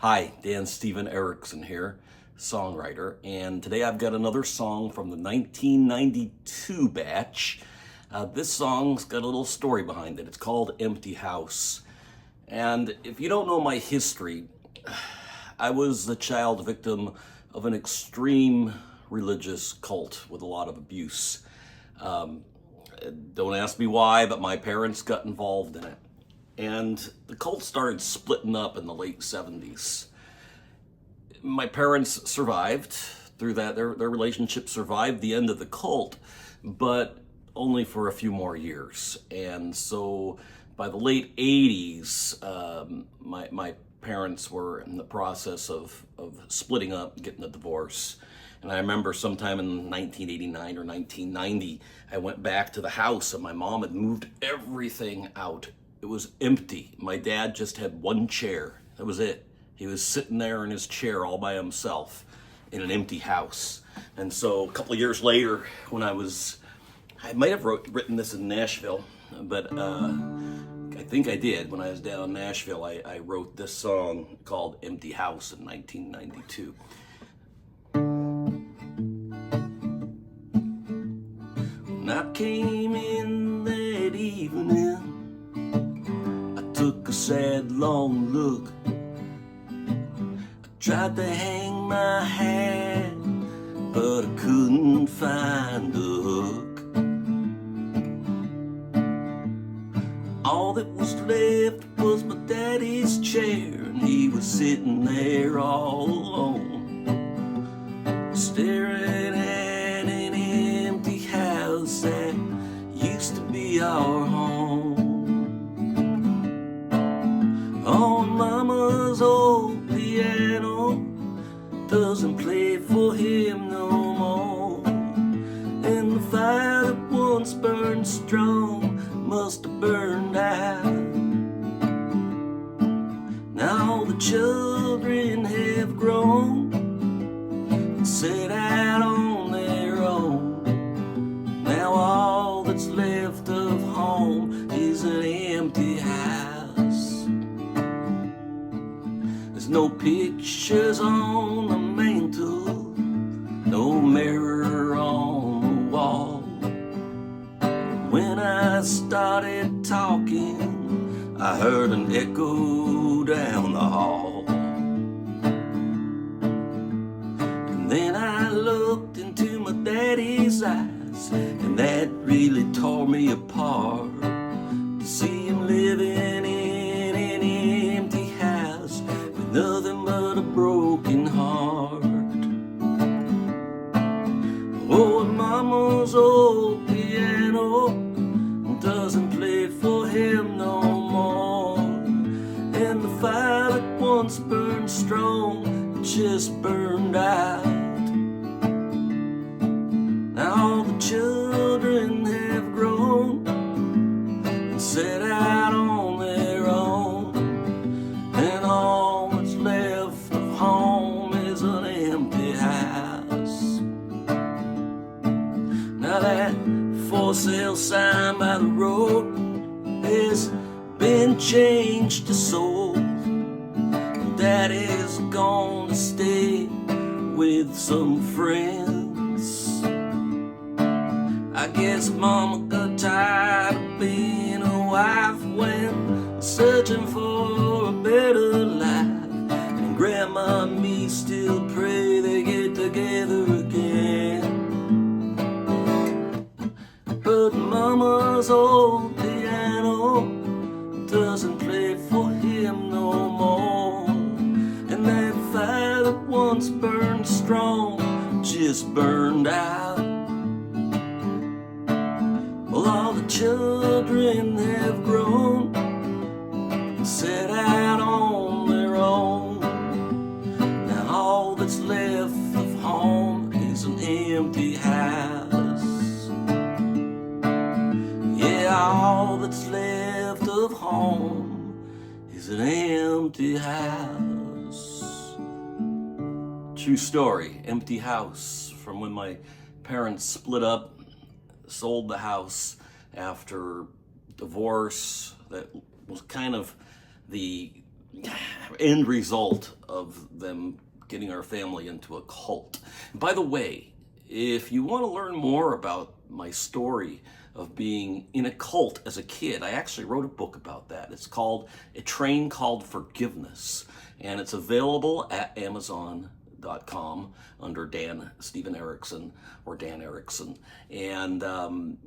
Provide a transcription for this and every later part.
Hi, Dan Stephen Erickson here, songwriter, and today I've got another song from the 1992 batch. This song's got a little story behind it. It's called Empty House. And if you don't know my history, I was the child victim of an extreme religious cult with a lot of abuse. Don't ask me why, but my parents got involved in it. And the cult started splitting up in the late 70s. My parents survived through that. Their relationship survived the end of the cult, but only for a few more years. And so by the late 80s, my parents were in the process of splitting up, getting a divorce. And I remember sometime in 1989 or 1990, I went back to the house and my mom had moved everything out. It was empty. My dad just had one chair. That was it. He was sitting there in his chair all by himself in an empty house. And so a couple of years later, when I might have written this in Nashville, but I think I did. When I was down in Nashville, I wrote this song called Empty House in 1992. When I came in that evening, took a sad long look. I tried to hang my hat, but I couldn't find a hook. All that was left was my daddy's chair, and he was sitting there all alone, staring at an empty house that used to be our home. Oh, Mama's old piano doesn't play for him no more, and the fire that once burned strong must have burned out. Now the children have grown and set out on their own. Now all that's left of home is an empty house. There's no pictures on the mantle, no mirror on the wall. When I started talking, I heard an echo down the hall. And then I looked into my daddy's eyes, and that really tore me apart. To see him living in an empty house with nothing but a broken heart. Oh, and Mama's old piano doesn't play for him no more, and the fire that once burned strong just burned out. Now the children have grown and set out on their own, and all that's left of home is an empty house. Now that for sale sign by the road has been changed to sold, and Daddy's gonna stay with some friends. I guess Mama got tired of being a wife, went searching for a better life, and Grandma and me still pray they get together again. But Mama's old piano doesn't play for him no more, and that fire that once burned strong just burned out. Well, all the children have grown and set out on their own. Now all that's left of home is an empty house. Yeah, all that's left of home is an empty house. True story, empty house, from when my parents split up, sold the house after divorce. That was kind of the end result of of them getting our family into a cult. And by the way, if you want to learn more about my story of being in a cult as a kid, I actually wrote a book about that. It's called A Train Called Forgiveness, and it's available at Amazon.com under Dan Stephen Erickson or Dan Erickson. And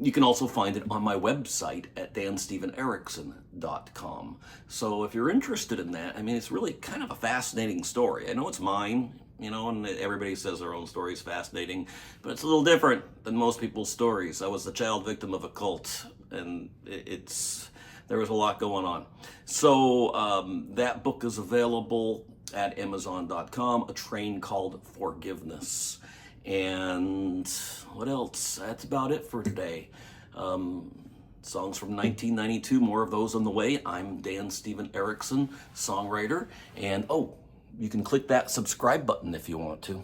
you can also find it on my website at danstephenerickson.com. So if you're interested in that, I mean, it's really kind of a fascinating story. I know it's mine, you know, and everybody says their own story is fascinating, but it's a little different than most people's stories. I was the child victim of a cult, and there was a lot going on. So that book is available at Amazon.com, A Train Called Forgiveness. And what else? That's about it for today. Songs from 1992, more of those on the way. I'm Dan Stephen Erickson, songwriter. And you can click that subscribe button if you want to.